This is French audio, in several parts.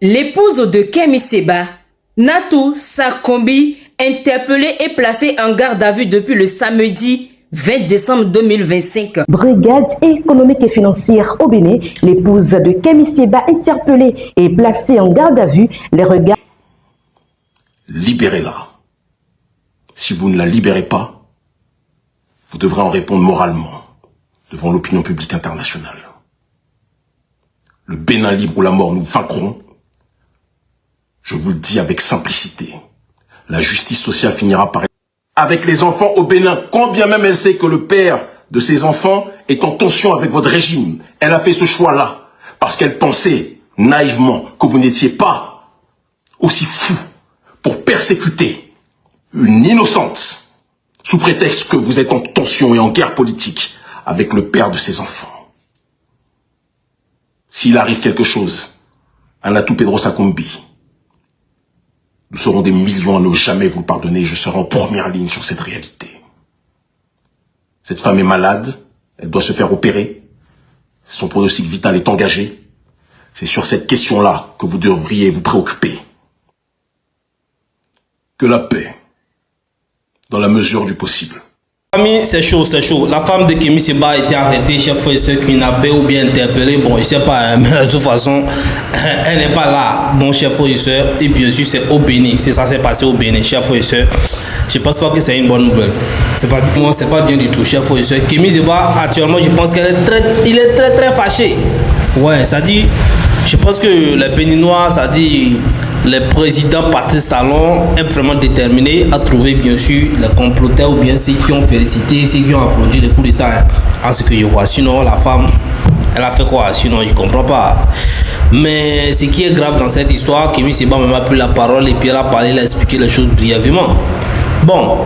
L'épouse de Kemi Seba, Natou Sakombi, interpellée et placée en garde à vue depuis le samedi 20 décembre 2025. Brigade économique et financière au Bénin, l'épouse de Kemi Seba interpellée et placée en garde à vue, les regards... Libérez-la. Si vous ne la libérez pas, vous devrez en répondre moralement devant l'opinion publique internationale. Le Bénin libre ou la mort, nous vaincrons. Je vous le dis avec simplicité. La justice sociale finira par... Avec les enfants au Bénin, quand bien même elle sait que le père de ses enfants est en tension avec votre régime. Elle a fait ce choix-là parce qu'elle pensait naïvement que vous n'étiez pas aussi fou pour persécuter une innocente sous prétexte que vous êtes en tension et en guerre politique avec le père de ses enfants. S'il arrive quelque chose à Natou Pedro Sakombi, nous serons des millions à ne jamais vous le pardonner et je serai en première ligne sur cette réalité. Cette femme est malade, elle doit se faire opérer, son pronostic vital est engagé. C'est sur cette question-là que vous devriez vous préoccuper. Que la paix, dans la mesure du possible. C'est chaud, c'est chaud. La femme de Kemi Seba a été arrêtée, chef frère, ceux qui n'a pas ou bien interpellé. Bon, je sais pas, mais de toute façon, elle n'est pas là. Bon, chef frère, et bien sûr, c'est au Bénin. C'est ça, c'est passé au Bénin, chef frère. Je pense pas que c'est une bonne nouvelle. C'est pas bien du tout, chef frère. Kemi Seba, actuellement, je pense qu'il est très fâché. Ouais, ça dit, je pense que les Béninois, ça dit, les présidents Patrice Talon est vraiment déterminé à trouver bien sûr les comploteurs ou bien ceux qui ont félicité, ceux qui ont applaudi le coup d'État. En ce que je vois, sinon la femme, elle a fait quoi? Sinon je comprends pas. Mais ce qui est grave dans cette histoire, Kemi Seba même a pris la parole et puis elle a parlé, elle a expliqué les choses brièvement. Bon.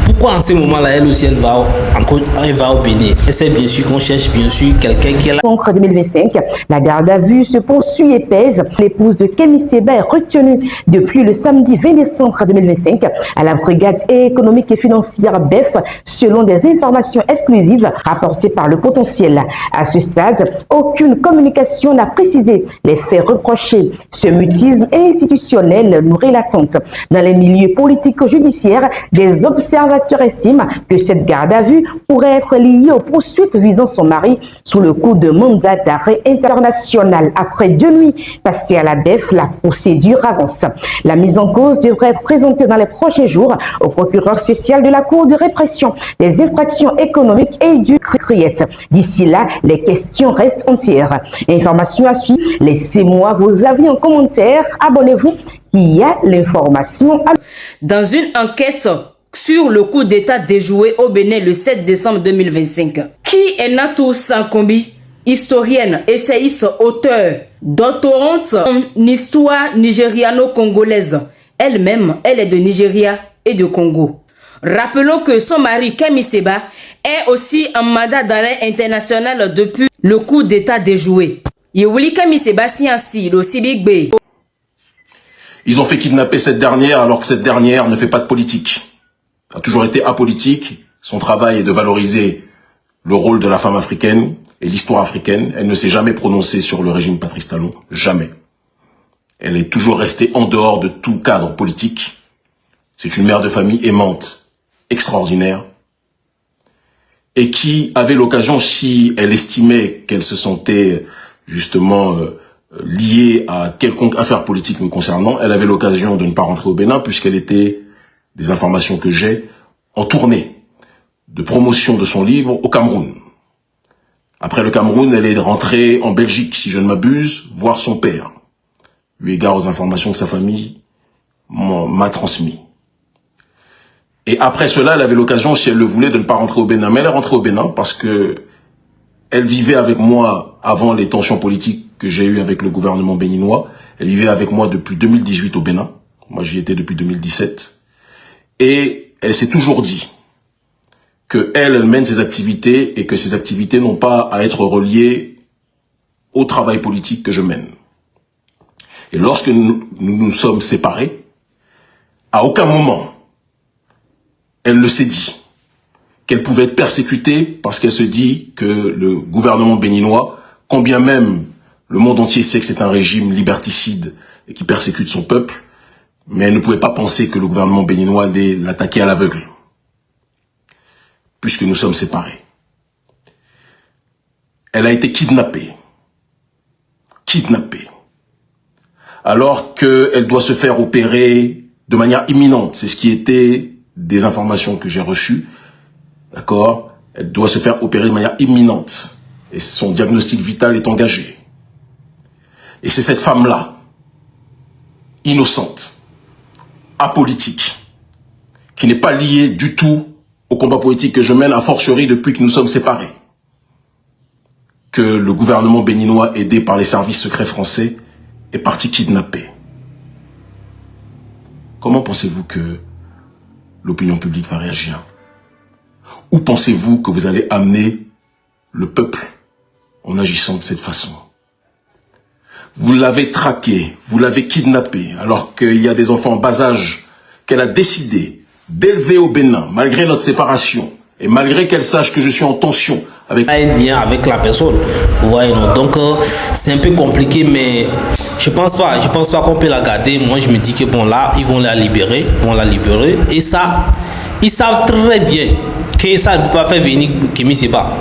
Pourquoi en ce moment-là, elle aussi, elle va au Bénin? Et c'est bien sûr qu'on cherche bien sûr quelqu'un qui est là. Entre 2025, la garde à vue se poursuit et pèse. L'épouse de Kemi Seba est retenue depuis le samedi 20 décembre 2025 à la brigade économique et financière BEF, selon des informations exclusives rapportées par le potentiel. À ce stade, aucune communication n'a précisé les faits reprochés. Ce mutisme institutionnel nourrit l'attente. Dans les milieux politiques judiciaires, des observateurs estiment que cette garde à vue pourrait être liée aux poursuites visant son mari sous le coup de mandat d'arrêt international. Après 2 nuits passées à la BEF, la procédure avance. La mise en cause devrait être présentée dans les prochains jours au procureur spécial de la Cour de répression des infractions économiques et du CRIET. D'ici là, les questions restent entières. Information à suivre. Laissez-moi vos avis en commentaire. Abonnez-vous. Il y a l'information. Dans une enquête sur le coup d'État déjoué au Bénin le 7 décembre 2025. Qui est Natou Sakombi, historienne, essayiste, auteure, doctorante en histoire nigériano-congolaise. Elle-même, elle est de Nigeria et de Congo. Rappelons que son mari Kemi Seba est aussi en mandat d'arrêt international depuis le coup d'État déjoué. Yewouli Kemi Seba Siansi, le Sibigbe. Ils ont fait kidnapper cette dernière alors que cette dernière ne fait pas de politique. A toujours été apolitique. Son travail est de valoriser le rôle de la femme africaine et l'histoire africaine. Elle ne s'est jamais prononcée sur le régime Patrice Talon. Jamais. Elle est toujours restée en dehors de tout cadre politique. C'est une mère de famille aimante, extraordinaire, et qui avait l'occasion, si elle estimait qu'elle se sentait justement liée à quelconque affaire politique me concernant, elle avait l'occasion de ne pas rentrer au Bénin puisqu'elle était, des informations que j'ai, en tournée de promotion de son livre au Cameroun. Après le Cameroun, elle est rentrée en Belgique, si je ne m'abuse, voir son père, eu égard aux informations que sa famille m'a transmises. Et après cela, elle avait l'occasion, si elle le voulait, de ne pas rentrer au Bénin. Mais elle est rentrée au Bénin parce que elle vivait avec moi avant les tensions politiques que j'ai eues avec le gouvernement béninois. Elle vivait avec moi depuis 2018 au Bénin. Moi, j'y étais depuis 2017. Et elle s'est toujours dit que elle mène ses activités et que ces activités n'ont pas à être reliées au travail politique que je mène. Et lorsque nous sommes séparés, à aucun moment, elle ne s'est dit qu'elle pouvait être persécutée parce qu'elle se dit que le gouvernement béninois, quand bien même Le monde entier sait que c'est un régime liberticide et qui persécute son peuple, mais elle ne pouvait pas penser que le gouvernement béninois allait l'attaquer à l'aveugle, puisque nous sommes séparés. Elle a été kidnappée, alors qu'elle doit se faire opérer de manière imminente. C'est ce qui était des informations que j'ai reçues, d'accord? Elle doit se faire opérer de manière imminente, et son diagnostic vital est engagé. Et c'est cette femme-là, innocente, apolitique, qui n'est pas liée du tout au combat politique que je mène, a fortiori depuis que nous sommes séparés, que le gouvernement béninois, aidé par les services secrets français, est parti kidnapper. Comment pensez-vous que l'opinion publique va réagir? Où pensez-vous que vous allez amener le peuple en agissant de cette façon? Vous l'avez traqué, vous l'avez kidnappé, alors qu'il y a des enfants en bas âge qu'elle a décidé d'élever au Bénin, malgré notre séparation, et malgré qu'elle sache que je suis en tension avec un lien avec la personne. Vous voyez, non? Donc c'est un peu compliqué, mais je pense pas qu'on peut la garder. Moi je me dis que bon, là ils vont la libérer, et ça, ils savent très bien que ça ne peut pas faire venir Kémy Séba.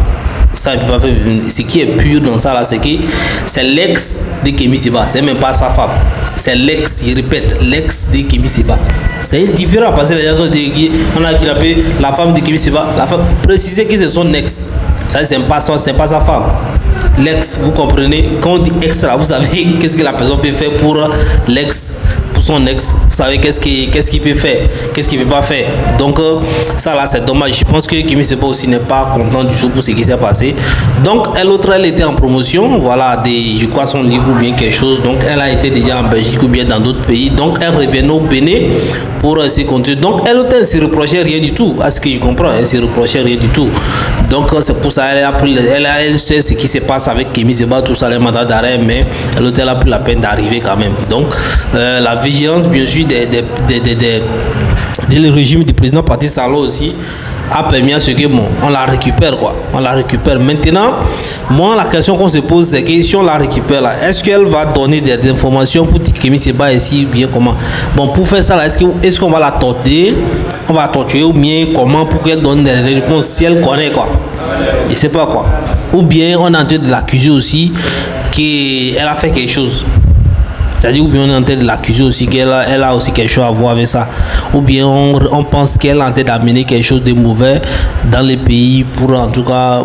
Ça ne peut pas faire venir. Ce qui est pur dans ça là, c'est que c'est l'ex de Kémy Séba, c'est même pas sa femme, c'est l'ex, je répète, l'ex de Kémy Séba. C'est différent parce que les gens sont dit on a kidnappé la femme de Kémy Séba, la femme, préciser que c'est son ex. Ça, c'est pas sa femme. L'ex, vous comprenez? Quand on dit extra, vous savez qu'est-ce que la personne peut faire pour l'ex, pour son ex. Vous savez qu'est-ce qu'il peut faire, qu'est-ce qu'il peut pas faire. Donc ça là, c'est dommage. Je pense que Kémy Séba aussi n'est pas content du jour pour ce qui s'est passé. Donc elle était en promotion, voilà, je crois son livre ou bien quelque chose. Donc elle a été déjà en Belgique ou bien dans d'autres pays. Donc elle revenait au Bénin pour se continuer. Donc elle ne se reprochait rien du tout. À ce que je comprends, elle ne se reprochait rien du tout. Donc c'est pour ça elle sait ce qui se passe avec Kémy Séba, tout ça, les mandats d'arrêt, mais l'hôtel a pris la peine d'arriver quand même. Donc la vigilance bien sûr le régime du président Patrice Talon aussi a permis à ce que bon, on la récupère quoi. On la récupère. Maintenant, moi la question qu'on se pose c'est que si on la récupère là, est-ce qu'elle va donner des informations pour Kémy Séba ici ou bien comment? Bon, pour faire ça là, est-ce qu'on va la torturer? On va la torturer ou bien comment pour qu'elle donne des réponses si elle connaît quoi? Je sais pas quoi. Ou bien on est en train de l'accuser aussi qu'elle a fait quelque chose. C'est-à-dire, ou bien on est en train de l'accuser aussi qu'elle a aussi quelque chose à voir avec ça. Ou bien on pense qu'elle est en train d'amener quelque chose de mauvais dans les pays pour en tout cas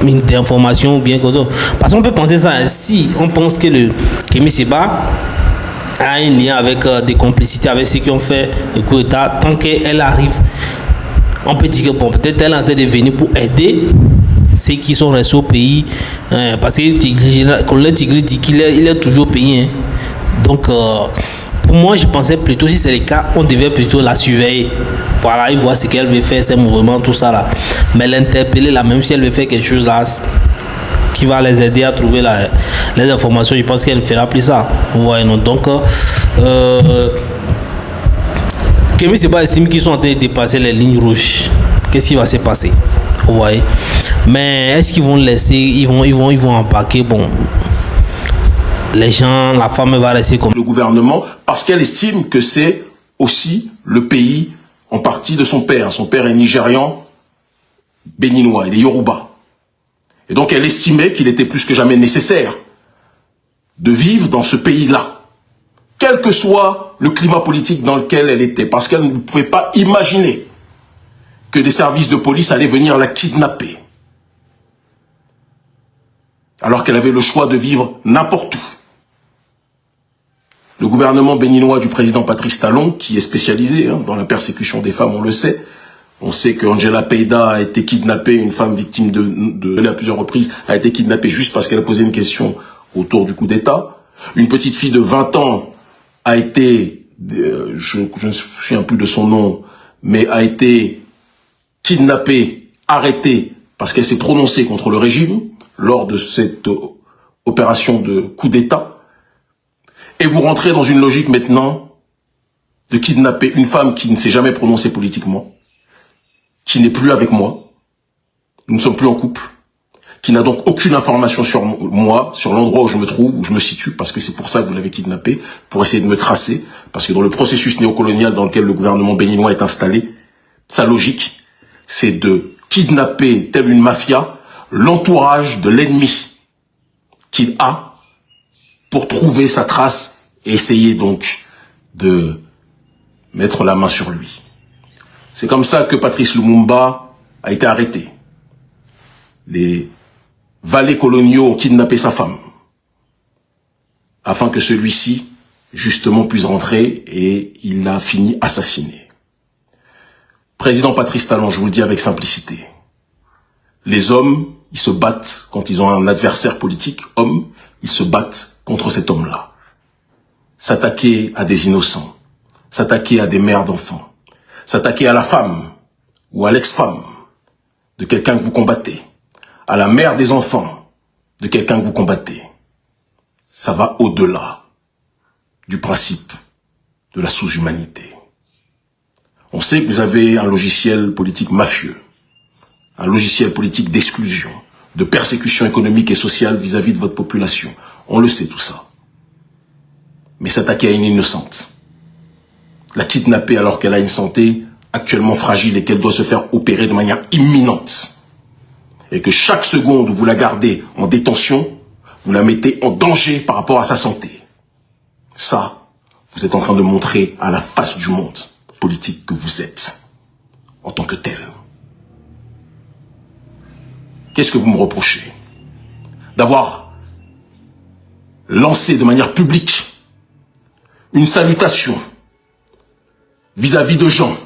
une information ou bien quelque chose. Parce qu'on peut penser ça, si on pense que le Kémy Séba a un lien avec des complicités avec ceux qui ont fait le coup d'État, tant qu'elle arrive, on peut dire que bon, peut-être elle est en train de venir pour aider ceux qui sont restés au pays, parce que le colonel Tigri dit qu'il est toujours payé. Donc, pour moi, je pensais plutôt, si c'est le cas, on devait plutôt la surveiller. Voilà, il voit ce qu'elle veut faire, ses mouvements, tout ça là. Mais l'interpeller là, même si elle veut faire quelque chose là, qui va les aider à trouver les informations, je pense qu'elle ne fera plus ça. Vous voyez, non? Donc, Kémy Séba estime qu'ils sont en train de dépasser les lignes rouges. Qu'est-ce qui va se passer? Vous voyez? Mais est-ce qu'ils vont laisser, ils vont embarquer, bon, les gens, la femme va rester comme le gouvernement, parce qu'elle estime que c'est aussi le pays en partie de son père. Son père est nigérian, béninois, il est Yoruba. Et donc elle estimait qu'il était plus que jamais nécessaire de vivre dans ce pays-là, quel que soit le climat politique dans lequel elle était, parce qu'elle ne pouvait pas imaginer que des services de police allaient venir la kidnapper, alors qu'elle avait le choix de vivre n'importe où. Le gouvernement béninois du président Patrice Talon, qui est spécialisé dans la persécution des femmes, on le sait. On sait que Angela Peyda a été kidnappée, une femme victime de à plusieurs reprises, a été kidnappée juste parce qu'elle a posé une question autour du coup d'État. Une petite fille de 20 ans a été, je ne me souviens plus de son nom, mais a été kidnappée, arrêtée, parce qu'elle s'est prononcée contre le régime lors de cette opération de coup d'État. Et vous rentrez dans une logique maintenant de kidnapper une femme qui ne s'est jamais prononcée politiquement, qui n'est plus avec moi, nous ne sommes plus en couple, qui n'a donc aucune information sur moi, sur l'endroit où je me trouve, où je me situe, parce que c'est pour ça que vous l'avez kidnappé, pour essayer de me tracer, parce que dans le processus néocolonial dans lequel le gouvernement béninois est installé, sa logique, c'est de kidnapper, telle une mafia, l'entourage de l'ennemi qu'il a pour trouver sa trace et essayer donc de mettre la main sur lui. C'est comme ça que Patrice Lumumba a été arrêté. Les valets coloniaux ont kidnappé sa femme afin que celui-ci, justement, puisse rentrer et il a fini assassiné. Président Patrice Talon, je vous le dis avec simplicité, les hommes, ils se battent quand ils ont un adversaire politique, homme, ils se battent contre cet homme-là. S'attaquer à des innocents, s'attaquer à des mères d'enfants, s'attaquer à la femme ou à l'ex-femme de quelqu'un que vous combattez, à la mère des enfants de quelqu'un que vous combattez, ça va au-delà du principe de la sous-humanité. On sait que vous avez un logiciel politique mafieux, un logiciel politique d'exclusion, de persécution économique et sociale vis-à-vis de votre population. On le sait tout ça. Mais s'attaquer à une innocente, la kidnapper alors qu'elle a une santé actuellement fragile et qu'elle doit se faire opérer de manière imminente, et que chaque seconde où vous la gardez en détention, vous la mettez en danger par rapport à sa santé. Ça, vous êtes en train de montrer à la face du monde politique que vous êtes, en tant que tel. Qu'est-ce que vous me reprochez? D'avoir lancé de manière publique une salutation vis-à-vis de gens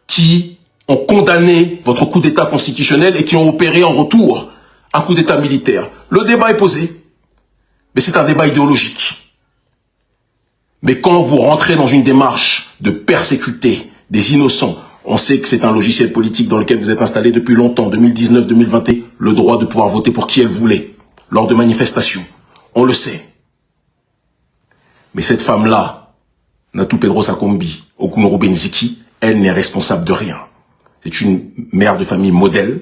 qui ont condamné votre coup d'État constitutionnel et qui ont opéré en retour un coup d'État militaire. Le débat est posé, mais c'est un débat idéologique. Mais quand vous rentrez dans une démarche de persécuter des innocents, on sait que c'est un logiciel politique dans lequel vous êtes installé depuis longtemps, 2019-2021, le droit de pouvoir voter pour qui elle voulait, lors de manifestations. On le sait. Mais cette femme-là, Natou Pedro Sakombi, Okunoro Benziki, elle n'est responsable de rien. C'est une mère de famille modèle,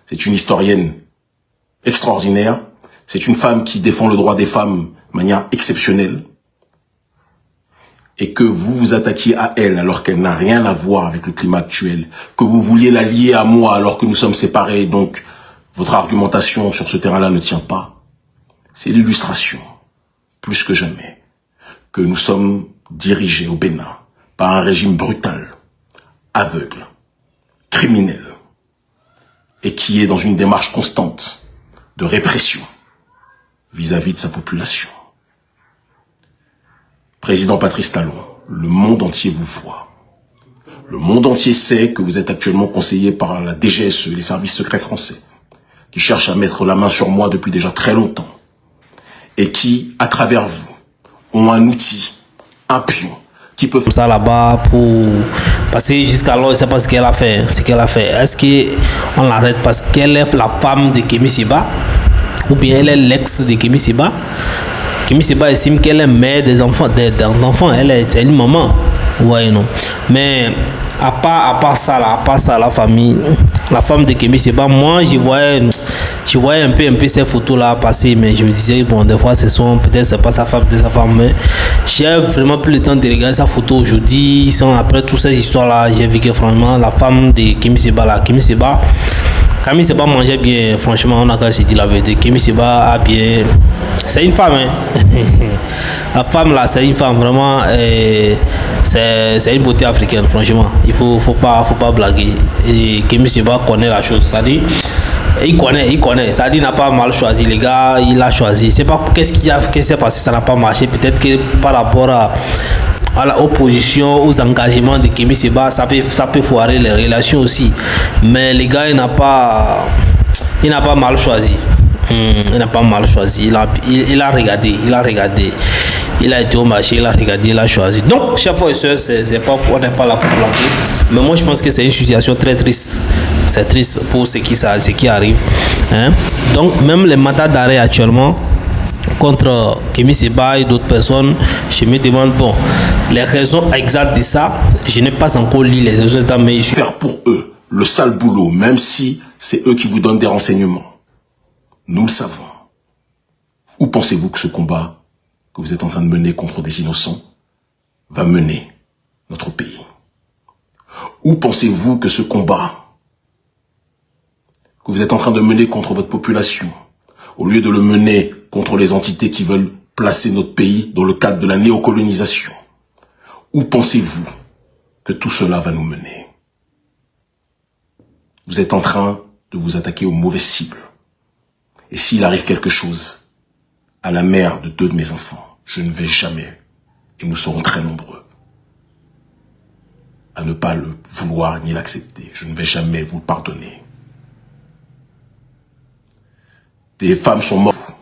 c'est une historienne extraordinaire, c'est une femme qui défend le droit des femmes de manière exceptionnelle, et que vous vous attaquiez à elle alors qu'elle n'a rien à voir avec le climat actuel, que vous vouliez la lier à moi alors que nous sommes séparés, donc votre argumentation sur ce terrain-là ne tient pas. C'est l'illustration, plus que jamais, que nous sommes dirigés au Bénin par un régime brutal, aveugle, criminel, et qui est dans une démarche constante de répression vis-à-vis de sa population. Président Patrice Talon, le monde entier vous voit. Le monde entier sait que vous êtes actuellement conseillé par la DGSE, les services secrets français, qui cherchent à mettre la main sur moi depuis déjà très longtemps, et qui, à travers vous, ont un outil, un pion, qui peut faire ça là-bas pour passer jusqu'alors, je ne sais pas ce qu'elle a fait. Est-ce qu'on l'arrête parce qu'elle est la femme de Kémi Séba ou bien elle est l'ex de Kémi Séba? Kémi Séba estime qu'elle est mère des enfants, c'est une maman. Ouais, non. Mais à part ça, la famille, la femme de Kémi Séba, moi je voyais un peu ces photos là passer, mais je me disais bon, des fois peut-être c'est pas sa femme, mais j'ai vraiment plus le temps de regarder sa photo aujourd'hui. Après toutes ces histoires là, j'ai vu que franchement la femme de Kémi Séba là, Kémi Séba mangeait bien, franchement on a qu'à se dire la vérité. Kémi Séba a bien, c'est une femme, hein. La femme là, c'est une femme vraiment, c'est une beauté africaine, franchement. Il faut pas blaguer. Et Kémi Séba connaît la chose, c'est-à-dire il connaît, c'est-à-dire il n'a pas mal choisi, les gars, il a choisi. C'est pas qu'est-ce qui s'est passé, ça n'a pas marché. Peut-être que par rapport à l'opposition, aux engagements de Kémi Séba, ça peut foirer les relations aussi. Mais les gars, il n'a pas mal choisi. Il n'a pas mal choisi. Il a regardé. Il a été au marché, il a regardé, il a choisi. Donc, chers frères et sœurs, on n'est pas là pour blaguer. Mais moi, je pense que c'est une situation très triste. C'est triste pour ce qui arrive. Hein? Donc, même les mandats d'arrêt actuellement contre Kémi Séba et d'autres personnes, je me demande, bon, les raisons exactes de ça, je n'ai pas encore lu les raisons, mais faire pour eux le sale boulot, même si c'est eux qui vous donnent des renseignements. Nous le savons. Où pensez-vous que ce combat que vous êtes en train de mener contre des innocents va mener notre pays? Où pensez-vous que ce combat que vous êtes en train de mener contre votre population, au lieu de le mener contre les entités qui veulent placer notre pays dans le cadre de la néocolonisation, où pensez-vous que tout cela va nous mener? Vous êtes en train de vous attaquer aux mauvaises cibles. Et s'il arrive quelque chose à la mère de 2 de mes enfants, je ne vais jamais, et nous serons très nombreux, à ne pas le vouloir ni l'accepter. Je ne vais jamais vous le pardonner. Des femmes sont mortes.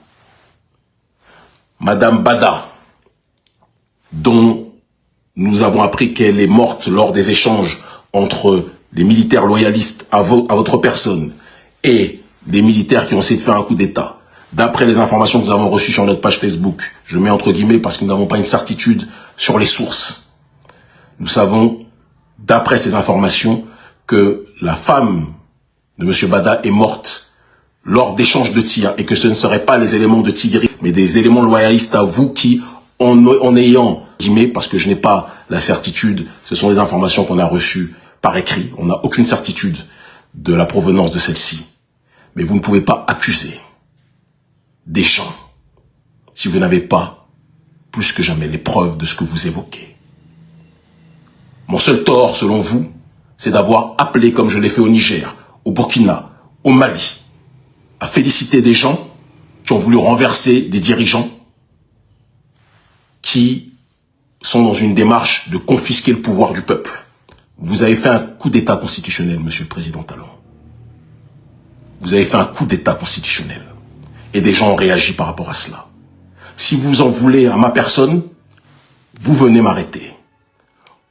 Madame Bada, dont nous avons appris qu'elle est morte lors des échanges entre les militaires loyalistes à votre personne et les militaires qui ont essayé de faire un coup d'État. D'après les informations que nous avons reçues sur notre page Facebook, je mets entre guillemets parce que nous n'avons pas une certitude sur les sources. Nous savons, d'après ces informations, que la femme de M. Bada est morte lors d'échanges de tirs et que ce ne seraient pas les éléments de Tigri, mais des éléments loyalistes à vous qui, en ayant, parce que je n'ai pas la certitude, ce sont des informations qu'on a reçues par écrit, on n'a aucune certitude de la provenance de celle-ci. Mais vous ne pouvez pas accuser des gens si vous n'avez pas, plus que jamais, les preuves de ce que vous évoquez. Mon seul tort, selon vous, c'est d'avoir appelé, comme je l'ai fait au Niger, au Burkina, au Mali, à féliciter des gens qui ont voulu renverser des dirigeants qui sont dans une démarche de confisquer le pouvoir du peuple. Vous avez fait un coup d'État constitutionnel, Monsieur le Président Talon. Vous avez fait un coup d'État constitutionnel. Et des gens ont réagi par rapport à cela. Si vous en voulez à ma personne, vous venez m'arrêter.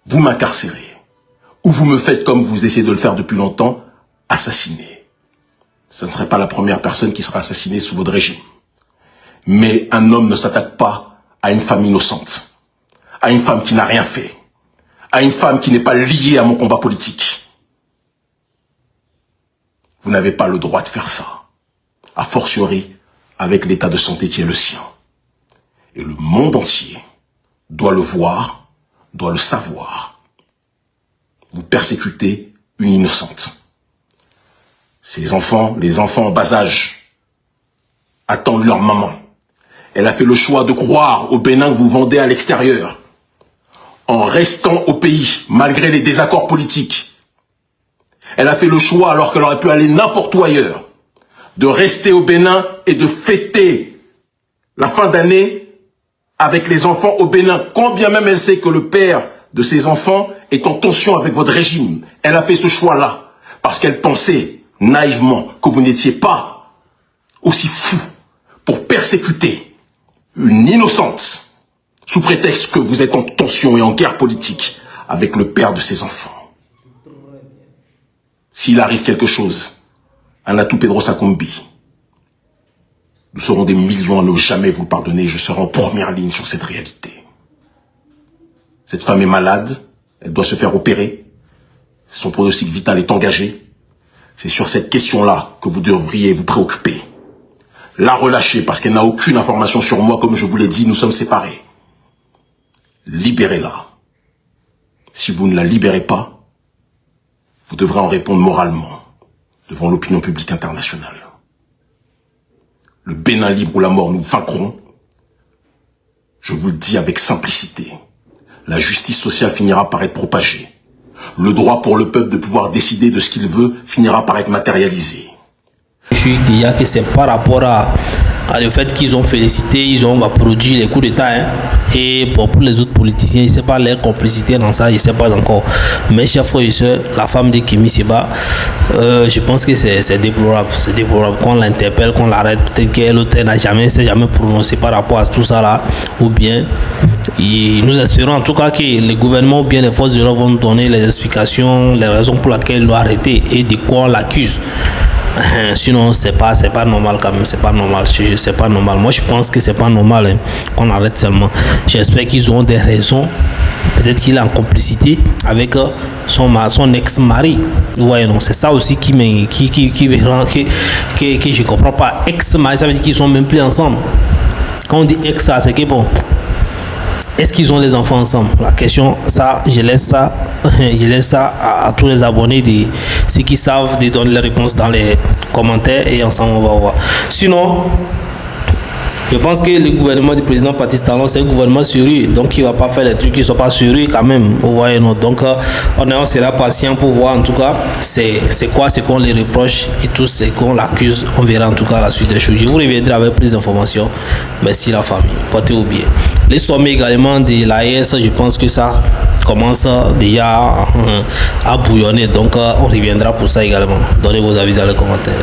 Vous m'incarcérez. Ou vous me faites comme vous essayez de le faire depuis longtemps, assassiner. Ce ne serait pas la première personne qui sera assassinée sous votre régime. Mais un homme ne s'attaque pas à une femme innocente, à une femme qui n'a rien fait, à une femme qui n'est pas liée à mon combat politique. Vous n'avez pas le droit de faire ça, a fortiori avec l'état de santé qui est le sien. Et le monde entier doit le voir, doit le savoir. Vous persécutez une innocente. Ces enfants, les enfants en bas âge, attendent leur maman. Elle a fait le choix de croire au Bénin que vous vendez à l'extérieur, en restant au pays, malgré les désaccords politiques. Elle a fait le choix, alors qu'elle aurait pu aller n'importe où ailleurs, de rester au Bénin et de fêter la fin d'année avec les enfants au Bénin, quand bien même elle sait que le père de ses enfants est en tension avec votre régime. Elle a fait ce choix-là, parce qu'elle pensait naïvement que vous n'étiez pas aussi fou pour persécuter une innocente sous prétexte que vous êtes en tension et en guerre politique avec le père de ses enfants. S'il arrive quelque chose à Natou Pedrosa Kombi, nous serons des millions à ne jamais vous pardonner. Je serai en première ligne sur cette réalité. Cette femme est malade, elle doit se faire opérer, son pronostic vital est engagé. C'est sur cette question-là que vous devriez vous préoccuper. La relâcher parce qu'elle n'a aucune information sur moi, comme je vous l'ai dit, nous sommes séparés. Libérez-la. Si vous ne la libérez pas, vous devrez en répondre moralement devant l'opinion publique internationale. Le Bénin libre ou la mort, nous vaincrons. Je vous le dis avec simplicité. La justice sociale finira par être propagée. Le droit pour le peuple de pouvoir décider de ce qu'il veut finira par être matérialisé. Je suis déjà que c'est par rapport à le fait qu'ils ont félicité, ils ont produit les coups d'État. Et pour les autres politiciens, je ne sais pas leur complicité dans ça, je ne sais pas encore. Mais chers frères et sœurs, la femme de Kémi Séba, je pense que c'est déplorable. C'est déplorable qu'on l'interpelle, qu'on l'arrête. Peut-être qu'elle s'est jamais prononcé par rapport à tout ça là. Ou bien, nous espérons en tout cas que les gouvernements ou bien les forces de l'ordre vont nous donner les explications, les raisons pour lesquelles ils l'ont arrêté et de quoi on l'accuse. Sinon c'est pas normal quand même, c'est pas normal, c'est pas normal. Moi je pense que c'est pas normal qu'on arrête seulement. J'espère qu'ils ont des raisons Peut-être qu'il est en complicité avec son ex-mari. Ouais, non, c'est ça aussi qui me rend que je comprends pas. Ex-mari, ça veut dire qu'ils sont même plus ensemble. Quand on dit ex, c'est que bon, est-ce qu'ils ont les enfants ensemble? La question, ça, je laisse ça à tous les abonnés, ceux qui savent, de donner les réponses dans les commentaires et ensemble on va voir. Sinon, je pense que le gouvernement du président Patrice Talon, c'est un gouvernement sérieux, donc il ne va pas faire des trucs qui ne sont pas sérieux quand même. Vous voyez, non? Donc on sera patient pour voir en tout cas c'est quoi ce qu'on les reproche et tout ce qu'on l'accuse. On verra en tout cas la suite des choses. Je vous reviendrai avec plus d'informations. Merci la famille, portez-vous bien. Les sommets également de l'AES, je pense que ça commence déjà à bouillonner, donc on reviendra pour ça également. Donnez vos avis dans les commentaires.